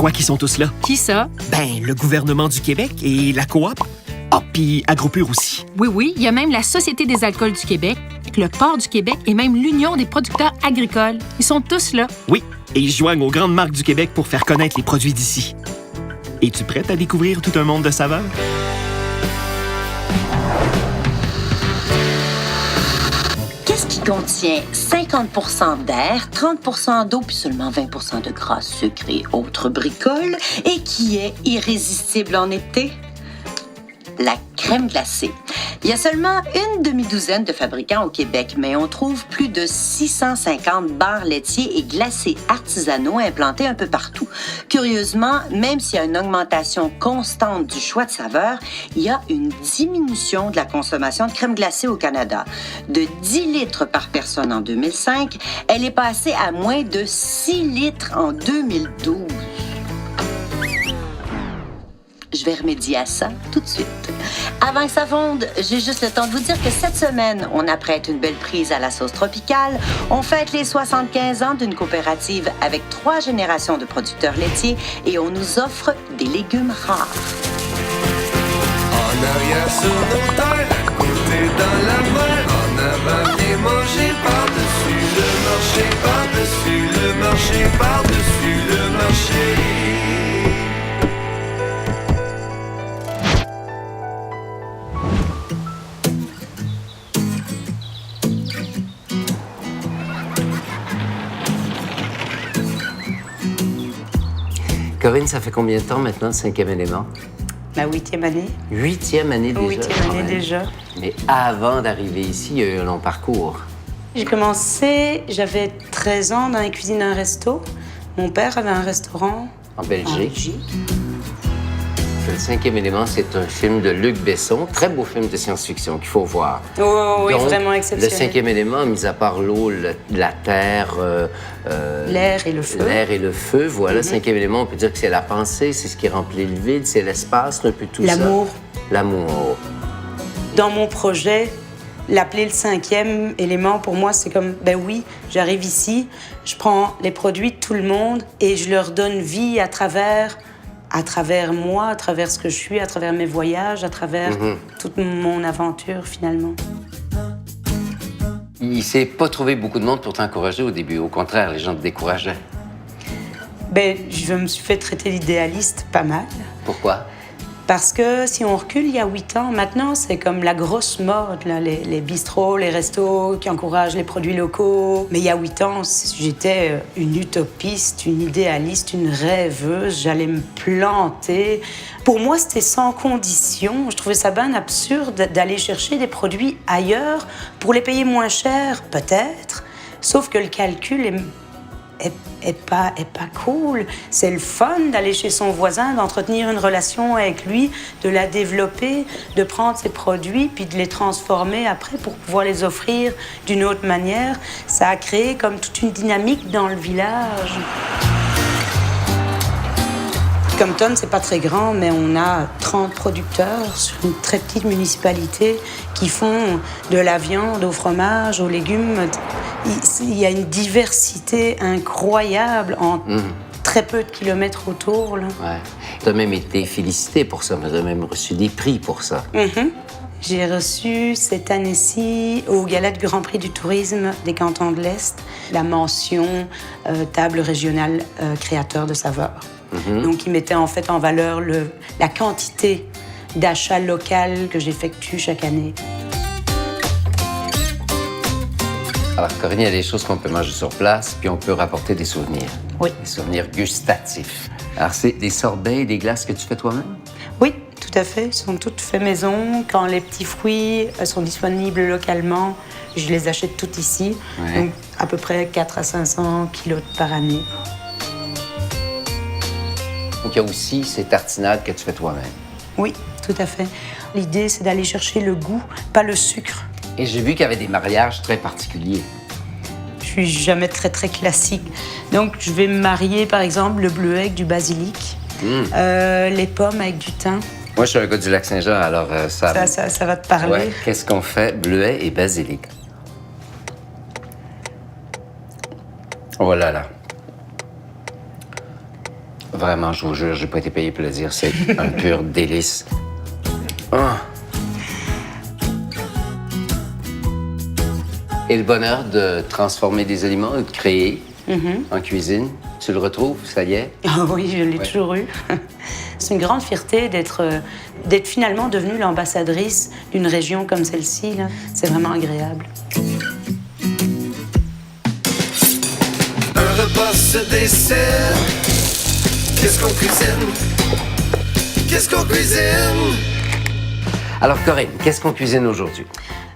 crois qu'ils sont tous là? Qui ça? Ben, le gouvernement du Québec et la coop. Ah, puis Agropur aussi. Oui, il y a même la Société des alcools du Québec, le Port du Québec et même l'Union des producteurs agricoles. Ils sont tous là. Oui, et ils se joignent aux grandes marques du Québec pour faire connaître les produits d'ici. Es-tu prête à découvrir tout un monde de saveurs? Qu'est-ce qui contient 50 d'air, 30 d'eau, puis seulement 20 de gras, sucre et autres bricoles, et qui est irrésistible en été? La crème glacée. Il y a seulement une demi-douzaine de fabricants au Québec, mais on trouve plus de 650 bars laitiers et glacés artisanaux implantés un peu partout. Curieusement, même s'il y a une augmentation constante du choix de saveurs, il y a une diminution de la consommation de crème glacée au Canada. De 10 litres par personne en 2005, elle est passée à moins de 6 litres en 2012. Je vais remédier à ça tout de suite. Avant que ça fonde, j'ai juste le temps de vous dire que cette semaine, on apprête une belle prise à la sauce tropicale. On fête les 75 ans d'une coopérative avec 3 générations de producteurs laitiers et on nous offre des légumes rares. En arrière sur nos terres, à côté dans la mer, en avant bien manger par-dessus le marché, par-dessus le marché, par-dessus le marché. Corinne, ça fait combien de temps maintenant, le 5e élément? Ma 8e année. 8e année déjà? 8e année déjà. Mais avant d'arriver ici, il y a eu un long parcours. J'ai commencé, j'avais 13 ans dans les cuisines d'un resto. Mon père avait un restaurant En Belgique. Le 5e élément, c'est un film de Luc Besson, très beau film de science-fiction qu'il faut voir. Oh, oui, Donc, vraiment exceptionnel. Le 5e élément, mis à part l'eau, la terre, l'air et le feu. L'air et le feu, voilà. Le 5e élément, on peut dire que c'est la pensée, c'est ce qui remplit le vide, c'est l'espace, un peu tout ça. L'amour. L'amour. Dans mon projet, l'appeler le 5e élément, pour moi, c'est comme, ben oui, j'arrive ici, je prends les produits de tout le monde et je leur donne vie à travers moi, à travers ce que je suis, à travers mes voyages, à travers toute mon aventure, finalement. Il ne s'est pas trouvé beaucoup de monde pour t'encourager au début. Au contraire, les gens te décourageaient. Ben, je me suis fait traiter d'idéaliste pas mal. Pourquoi? Parce que si on recule il y a 8 ans, maintenant, c'est comme la grosse mode, là, les bistrots, les restos qui encouragent les produits locaux. Mais il y a 8 ans, j'étais une utopiste, une idéaliste, une rêveuse. J'allais me planter. Pour moi, c'était sans condition. Je trouvais ça bien absurde d'aller chercher des produits ailleurs pour les payer moins cher, peut-être. Sauf que le calcul est pas cool. C'est le fun d'aller chez son voisin, d'entretenir une relation avec lui, de la développer, de prendre ses produits puis de les transformer après pour pouvoir les offrir d'une autre manière. Ça a créé comme toute une dynamique dans le village. Compton, c'est pas très grand, mais on a 30 producteurs sur une très petite municipalité qui font de la viande au fromage, aux légumes. Il y a une diversité incroyable en très peu de kilomètres autour. Là. Ouais. Tu as même été félicité pour ça, tu as même reçu des prix pour ça. J'ai reçu cette année-ci au Gala du Grand Prix du tourisme des cantons de l'Est la mention table régionale créateur de saveurs. Donc, il mettait en fait en valeur la quantité d'achats local que j'effectue chaque année. Alors, Corinne, il y a des choses qu'on peut manger sur place, puis on peut rapporter des souvenirs. Oui. Des souvenirs gustatifs. Alors, c'est des sorbets et des glaces que tu fais toi-même? Oui, tout à fait. Ils sont toutes faits maison. Quand les petits fruits sont disponibles localement, je les achète toutes ici. Ouais. Donc, à peu près 400 à 500 kilos par année. Donc, il y a aussi ces tartinades que tu fais toi-même. Oui, tout à fait. L'idée, c'est d'aller chercher le goût, pas le sucre. Et j'ai vu qu'il y avait des mariages très particuliers. Je suis jamais très, très classique. Donc, je vais me marier, par exemple, le bleuet avec du basilic, les pommes avec du thym. Moi, je suis un gars du Lac-Saint-Jean, alors ça va te parler. Ouais. Qu'est-ce qu'on fait? Bleuet et basilic. Oh là là. Vraiment, je vous jure, j'ai pas été payé pour le dire. C'est un pur délice. Ah. Et le bonheur de transformer des aliments, de créer en cuisine, tu le retrouves, ça y est? Ah oui, je l'ai toujours eu. C'est une grande fierté d'être finalement devenue l'ambassadrice d'une région comme celle-ci. Là. C'est vraiment agréable. Un repas se dessert. Qu'est-ce qu'on cuisine? Qu'est-ce qu'on cuisine? Alors, Corinne, qu'est-ce qu'on cuisine aujourd'hui?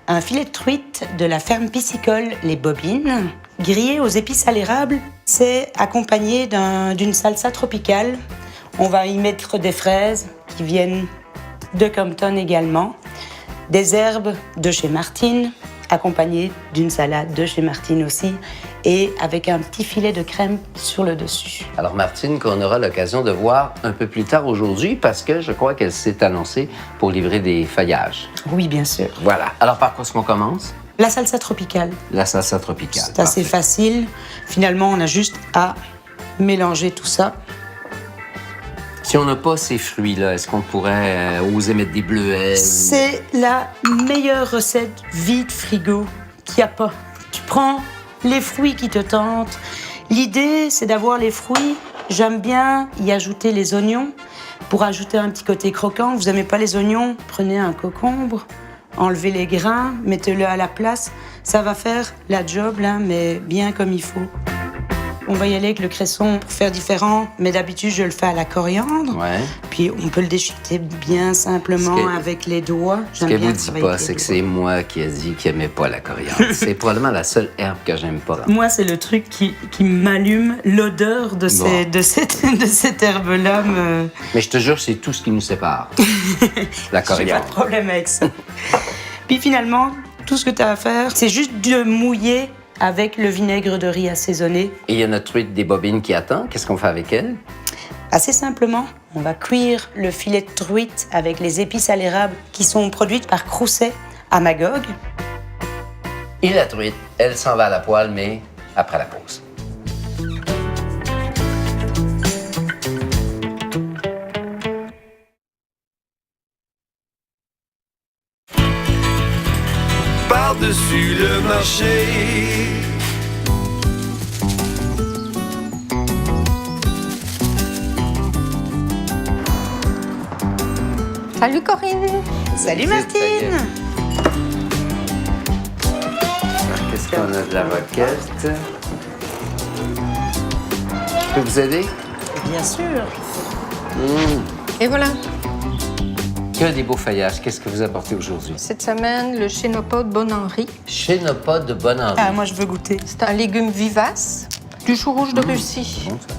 Un filet de truite de la ferme piscicole Les Bobines, grillé aux épices à l'érable. C'est accompagné d'une salsa tropicale. On va y mettre des fraises qui viennent de Compton également, des herbes de chez Martine, accompagnées d'une salade de chez Martine aussi, et avec un petit filet de crème sur le dessus. Alors, Martine, qu'on aura l'occasion de voir un peu plus tard aujourd'hui, parce que je crois qu'elle s'est annoncée pour livrer des feuillages. Oui, bien sûr. Voilà. Alors, par quoi est-ce qu'on commence? La salsa tropicale. La salsa tropicale. C'est assez facile. Finalement, on a juste à mélanger tout ça. Si on n'a pas ces fruits-là, est-ce qu'on pourrait oser mettre des bleuets? C'est la meilleure recette vide frigo qu'il n'y a pas. Tu prends les fruits qui te tentent. L'idée, c'est d'avoir les fruits. J'aime bien y ajouter les oignons pour ajouter un petit côté croquant. Vous n'aimez pas les oignons? Prenez un concombre, enlevez les grains, mettez-le à la place. Ça va faire la job, là, mais bien comme il faut. On va y aller avec le cresson pour faire différent, mais d'habitude, je le fais à la coriandre. Ouais. Puis on peut le déchiqueter bien simplement avec les doigts. Ce qu'elle vous dit pas, c'est que c'est moi qui ai dit qu'il n'aimait pas la coriandre. C'est probablement la seule herbe que j'aime pas. Moi, c'est le truc qui m'allume, l'odeur de cette herbe-là. Mais je te jure, c'est tout ce qui nous sépare. La J'ai pas coriandre. de problème avec ça. Puis finalement, tout ce que tu as à faire, c'est juste de mouiller avec le vinaigre de riz assaisonné. Et il y a notre truite des bobines qui attend. Qu'est-ce qu'on fait avec elle? Assez simplement, on va cuire le filet de truite avec les épices à l'érable qui sont produites par Crousset à Magog. Et la truite, elle s'en va à la poêle, mais après la pause. Par-dessus le marché. Salut Corinne! Salut Martine! Alors, qu'est-ce qu'on a de la roquette? Je peux vous aider? Bien sûr. Et voilà, Que des beaux feuillages. Qu'est-ce que vous apportez aujourd'hui? cette semaine, le chénopode Bon-Henri. Chénopode de Bon-Henri. Ah, moi, je veux goûter. C'est un légume vivace, du chou rouge de Russie. Bon, ça.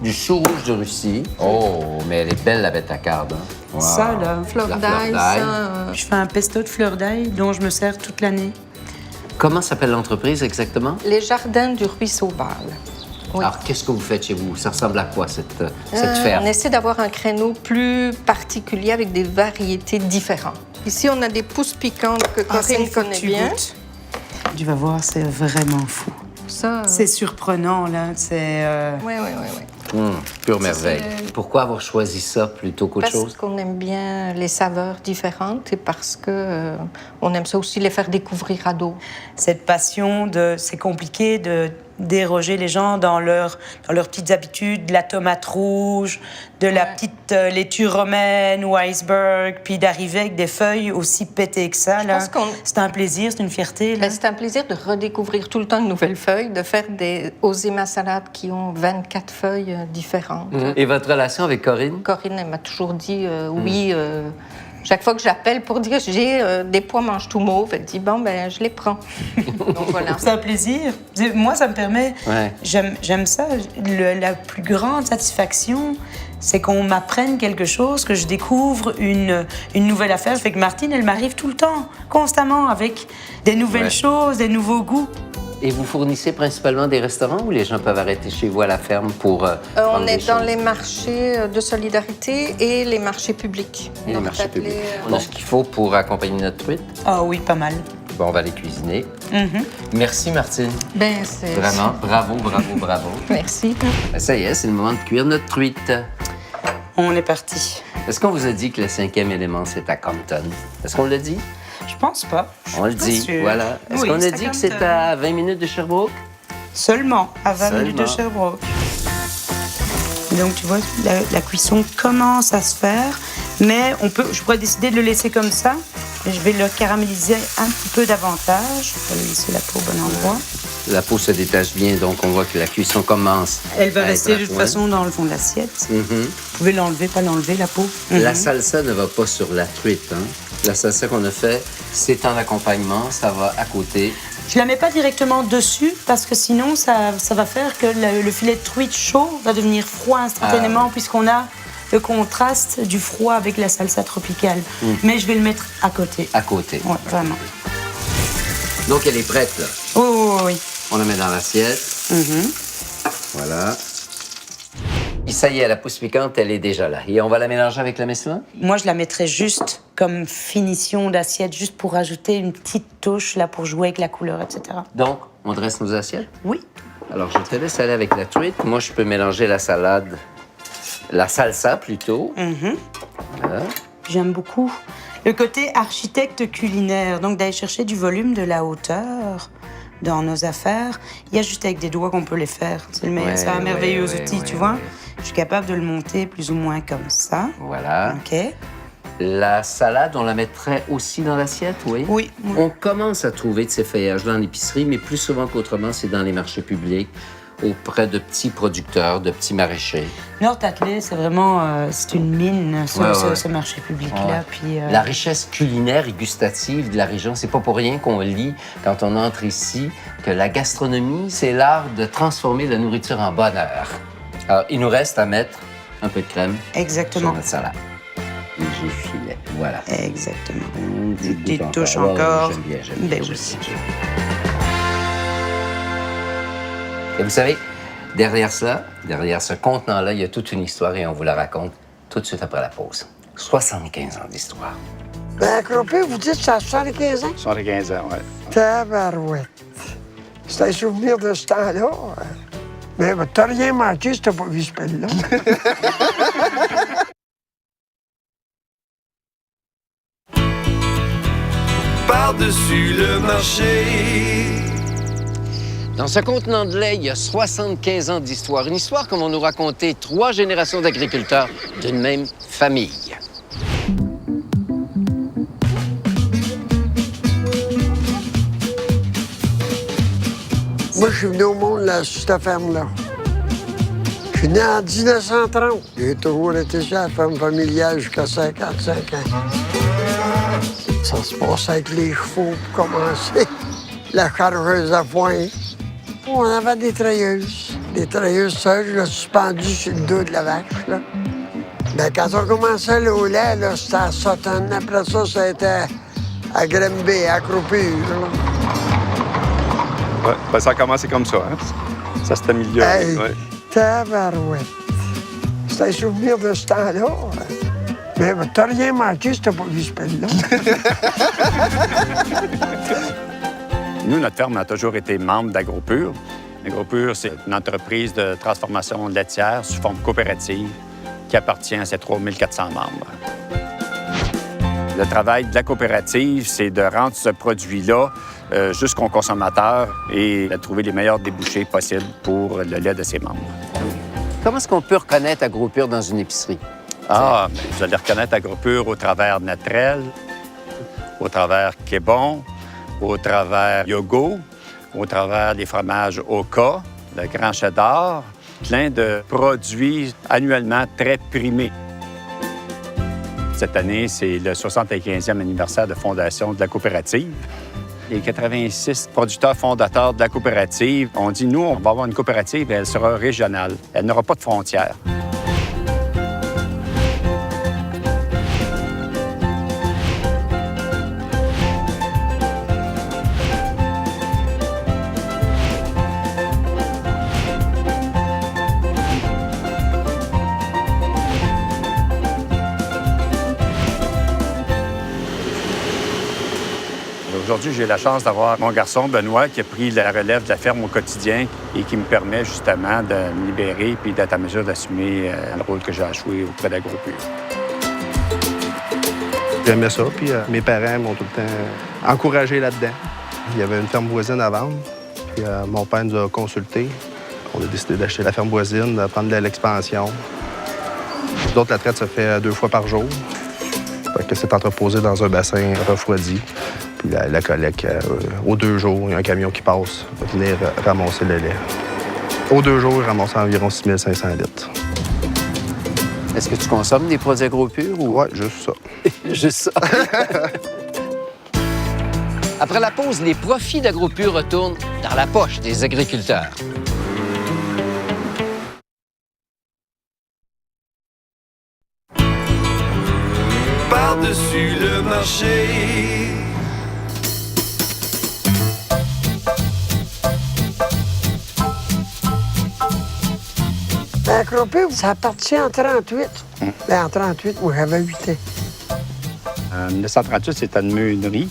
Du chou rouge de Russie. Oh, mais elle est belle, la bête à carde. Hein? Wow. Ça, là. Fleur La d'ail, d'ail. ça, Je fais un pesto de fleurs d'ail dont je me sers toute l'année. Comment s'appelle l'entreprise exactement? les jardins du ruisseau Bâle. Oui. Alors, qu'est-ce que vous faites chez vous? Ça ressemble à quoi, cette ferme? On essaie d'avoir un créneau plus particulier avec des variétés différentes. Ici, on a des pousses piquantes que Ah, ça, Corinne il faut que connaît tu bien. goûtes. Tu vas voir, c'est vraiment fou. Ça, C'est surprenant, là. C'est... Oui. Pure merveille. Pourquoi avoir choisi ça plutôt qu'autre Parce chose? qu'on aime bien les saveurs différentes et parce que on aime ça aussi les faire découvrir à d'autres. Cette passion de... C'est compliqué de déroger les gens dans leurs petites habitudes, de la tomate rouge, de la petite laitue romaine ou iceberg, puis d'arriver avec des feuilles aussi pétées que ça. Je là. pense qu'on- C'est un plaisir, c'est une fierté. Là. Ben, c'est un plaisir de redécouvrir tout le temps de nouvelles feuilles, de faire des oser ma salade qui ont 24 feuilles différentes. Et votre relation avec Corinne? Corinne, elle m'a toujours dit oui. Chaque fois que j'appelle pour dire j'ai des pois mange tout mauve, elle dit bon ben je les prends. Donc voilà. C'est un plaisir. Moi, ça me permet... Ouais. J'aime ça. La plus grande satisfaction, c'est qu'on m'apprenne quelque chose, que je découvre une nouvelle affaire. Ça fait que Martine, elle m'arrive tout le temps, constamment, avec des nouvelles choses, des nouveaux goûts. Et vous fournissez principalement des restaurants où les gens peuvent arrêter chez vous à la ferme pour prendre On des est dans choses? les marchés de solidarité et les marchés publics. Et les Donc, marchés appelez, publics. On a ce qu'il faut pour accompagner notre truite. Ah oui, pas mal. Bon, on va les cuisiner. Mhm. Merci, Martine. Ben, c'est... Vraiment, bravo, bravo, bravo. Merci. Ben, ça y est, c'est le moment de cuire notre truite. On est parti. Est-ce qu'on vous a dit que le 5e élément, c'est à Compton? Est-ce qu'on l'a dit? Je pense pas. On le Je suis pas dit, sûre. voilà. Est-ce Oui, qu'on a c'est dit à que c'est Compton. à 20 minutes de Sherbrooke? Seulement à 20 minutes de Seulement. Sherbrooke. Donc tu vois, la cuisson commence à se faire, mais je pourrais décider de le laisser comme ça. Et je vais le caraméliser un petit peu davantage. Je vais laisser la peau au bon endroit. La peau se détache bien, donc on voit que la cuisson commence. Elle va à rester être à de toute point. façon dans le fond de l'assiette. Mhm. Vous pouvez l'enlever, pas l'enlever, la peau. La Mhm. salsa ne va pas sur la truite. Hein? La salsa qu'on a fait, c'est en accompagnement, ça va à côté. Je la mets pas directement dessus parce que sinon ça va faire que le filet de truite chaud va devenir froid instantanément puisqu'on a le contraste du froid avec la salsa tropicale. Mais je vais le mettre à côté. À côté. Ouais, vraiment. Donc, elle est prête, là. Oh oui. On la met dans l'assiette. Mhm. Voilà. Et ça y est, la pousse piquante, elle est déjà là. Et on va la mélanger avec la mescla? Moi, je la mettrais juste comme finition d'assiette, juste pour ajouter une petite touche là pour jouer avec la couleur, etc. Donc, on dresse nos assiettes? Oui. Alors, je te laisse aller avec la truite. Moi, je peux mélanger la salade, la salsa plutôt. Mhm. Voilà. J'aime beaucoup le côté architecte culinaire, donc d'aller chercher du volume, de la hauteur dans nos affaires. Il y a juste avec des doigts qu'on peut les faire. C'est un merveilleux outil, tu vois. Je suis capable de le monter plus ou moins comme ça. Voilà. OK. La salade, on la mettrait aussi dans l'assiette, oui? Oui. On commence à trouver de ces feuillages-là en épicerie, mais plus souvent qu'autrement, c'est dans les marchés publics, auprès de petits producteurs, de petits maraîchers. Nord-Tatelet, c'est vraiment c'est une mine, ce marché public-là. Ouais. Puis, La richesse culinaire et gustative de la région, c'est pas pour rien qu'on lit, quand on entre ici, que la gastronomie, c'est l'art de transformer la nourriture en bonheur. Alors, il nous reste à mettre un peu de crème Exactement. sur notre salade. Et j'ai filet, voilà. Exactement. Des Des touches encore. J'aime bien, j'aime Ben bien. oui. j'aime bien. Et vous savez, derrière cela, derrière ce contenant-là, il y a toute une histoire et on vous la raconte tout de suite après la pause. 75 ans d'histoire. Ben, accroupi, vous dites que ça a 75 ans? 75 ans, oui. Tabarouette. C'est un souvenir de ce temps-là. Mais t'as rien manqué si t'as pas vu ce pelle-là. Par-dessus le marché. Dans ce contenant de lait, il y a 75 ans d'histoire. Une histoire comme on nous racontait 3 générations d'agriculteurs d'une même famille. Moi, je suis venu au monde là, sur cette ferme-là. Je suis né en 1930. J'ai toujours été sur la ferme familiale jusqu'à 55 ans. Ça se passait avec les chevaux pour commencer. La chargeuse à foin. On avait des treilleuses. Des treilleuses seules, là, suspendues sur le dos de la vache. Là. Ben, quand on commençait le lait, là, c'était à Sutton. Après ça, ça a été à Grimby, à Croupure. Ouais, ben, ça a commencé comme ça. Hein? Ça s'est amélioré. Hey, ouais. tabarouette. C'est un souvenir de ce temps-là. Mais t'as rien manqué si t'as pas vu ce pelle-là. Nous, notre ferme a toujours été membre d'AgroPure. AgroPure, c'est une entreprise de transformation laitière sous forme coopérative qui appartient à ses 3400 membres. Le travail de la coopérative, c'est de rendre ce produit-là jusqu'au consommateur et de trouver les meilleurs débouchés possibles pour le lait de ses membres. Comment est-ce qu'on peut reconnaître AgroPure dans une épicerie? Ah, bien, vous allez reconnaître AgroPure au travers Natrel, au travers Québon, au travers Yogo, au travers des fromages Oka, le Grand Cheddar, plein de produits annuellement très primés. Cette année, c'est le 75e anniversaire de fondation de la coopérative. Les 86 producteurs fondateurs de la coopérative ont dit, nous, on va avoir une coopérative et elle sera régionale. Elle n'aura pas de frontières. Aujourd'hui, j'ai la chance d'avoir mon garçon, Benoît, qui a pris la relève de la ferme au quotidien et qui me permet justement de me libérer puis d'être à mesure d'assumer le rôle que j'ai à jouer auprès d'Agropur. J'aimais ça, puis mes parents m'ont tout le temps encouragé là-dedans. Il y avait une ferme voisine à vendre, puis mon père nous a consultés. On a décidé d'acheter la ferme voisine, de prendre de l'expansion. D'autres, la traite se fait 2 fois par jour. Fait que c'est entreposé dans un bassin refroidi. Puis la collecte, aux 2 jours, il y a un camion qui passe, va venir ramasser le lait. Aux 2 jours, il ramasse environ 6500 litres. Est-ce que tu consommes des produits Agropur ou... Ouais, juste ça. Juste ça. Après la pause, les profits d'Agropur retournent dans la poche des agriculteurs. Par-dessus le marché. Agropur, ça a parti en 38. Ben, en 38, moi, j'avais 8 ans. En 1938, c'était une meunerie.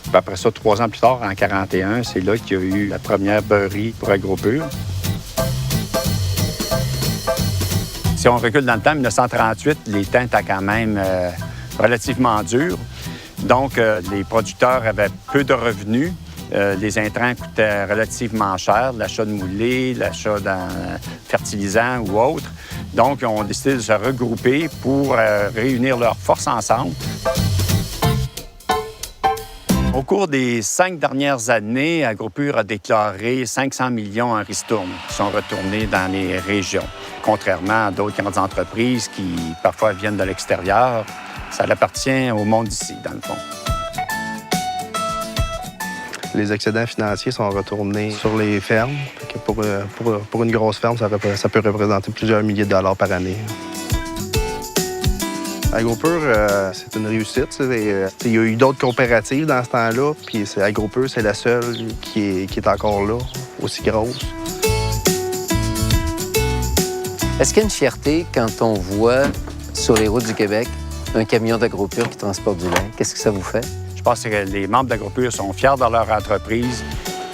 Puis après ça, 3 ans plus tard, en 41, c'est là qu'il y a eu la première beurrerie pour Agropur. Si on recule dans le temps, 1938, les temps étaient quand même relativement durs. Donc, les producteurs avaient peu de revenus. Les intrants coûtaient relativement cher, l'achat de moulés, l'achat de fertilisants ou autres. Donc, ils ont décidé de se regrouper pour réunir leurs forces ensemble. Au cours des 5 dernières années, Agropur a déclaré 500 millions en ristournes qui sont retournés dans les régions. Contrairement à d'autres grandes entreprises qui, parfois, viennent de l'extérieur, ça appartient au monde d'ici, dans le fond. Les excédents financiers sont retournés sur les fermes. Fait que pour une grosse ferme, ça peut représenter plusieurs milliers de dollars par année. Agropur, c'est une réussite. Il y a eu d'autres coopératives dans ce temps-là, puis Agropur, c'est la seule qui est encore là, aussi grosse. Est-ce qu'il y a une fierté quand on voit sur les routes du Québec un camion d'Agropur qui transporte du lait? Qu'est-ce que ça vous fait? Je pense que les membres d'Agropur sont fiers de leur entreprise.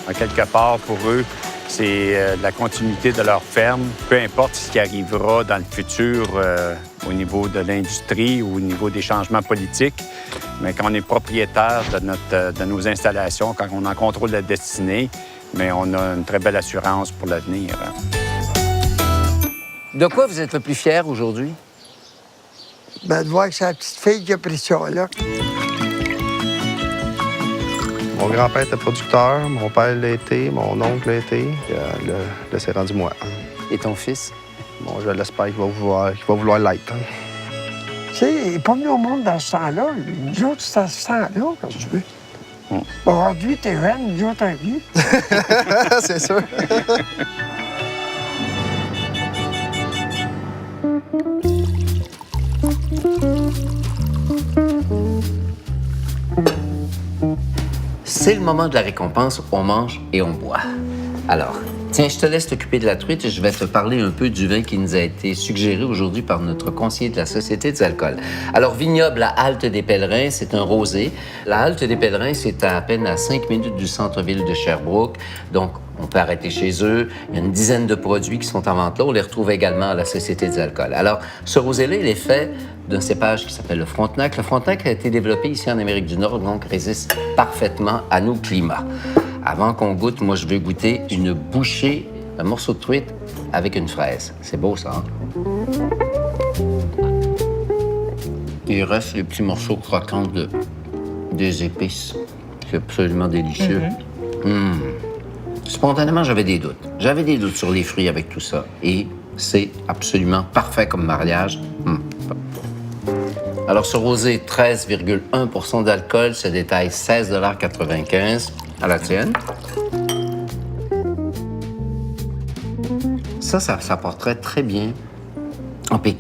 En quelque part, pour eux, c'est la continuité de leur ferme. Peu importe ce qui arrivera dans le futur au niveau de l'industrie ou au niveau des changements politiques, mais quand on est propriétaire de nos installations, quand on en contrôle la destinée, mais on a une très belle assurance pour l'avenir. De quoi vous êtes le plus fier aujourd'hui? Ben, de voir que c'est la petite fille qui a pris ça, là. Mon grand-père était producteur, mon père l'a été, mon oncle l'a été, puis là, c'est rendu moi. Et ton fils? Bon, je l'espère qu'il va vouloir l'être. Tu sais, il n'est pas venu au monde dans ce temps-là. Nous autres, c'est à ce temps-là, comme tu veux. Aujourd'hui, t'es jeune, nous autres, t'es vieux. C'est sûr. C'est le moment de la récompense, on mange et on boit. Alors, tiens, je te laisse t'occuper de la truite et je vais te parler un peu du vin qui nous a été suggéré aujourd'hui par notre conseiller de la Société des alcools. Alors, Vignoble, la Halte des Pèlerins, c'est un rosé. La Halte des Pèlerins, c'est à peine à 5 minutes du centre-ville de Sherbrooke. Donc, on peut arrêter chez eux. Il y a une dizaine de produits qui sont en vente là. On les retrouve également à la Société des alcools. Alors, ce rosé-là, il est fait d'un cépage qui s'appelle le Frontenac. Le Frontenac a été développé ici en Amérique du Nord, donc résiste parfaitement à nos climats. Avant qu'on goûte, moi, je veux goûter une bouchée, un morceau de truite avec une fraise. C'est beau, ça, hein? Il reste les petits morceaux croquants des épices. C'est absolument délicieux. Spontanément, j'avais des doutes. J'avais des doutes sur les fruits avec tout ça. Et c'est absolument parfait comme mariage. Alors, ce rosé, 13,1 d'alcool, se détaille 16,95 $ à la tienne. Ça porterait très bien en pique.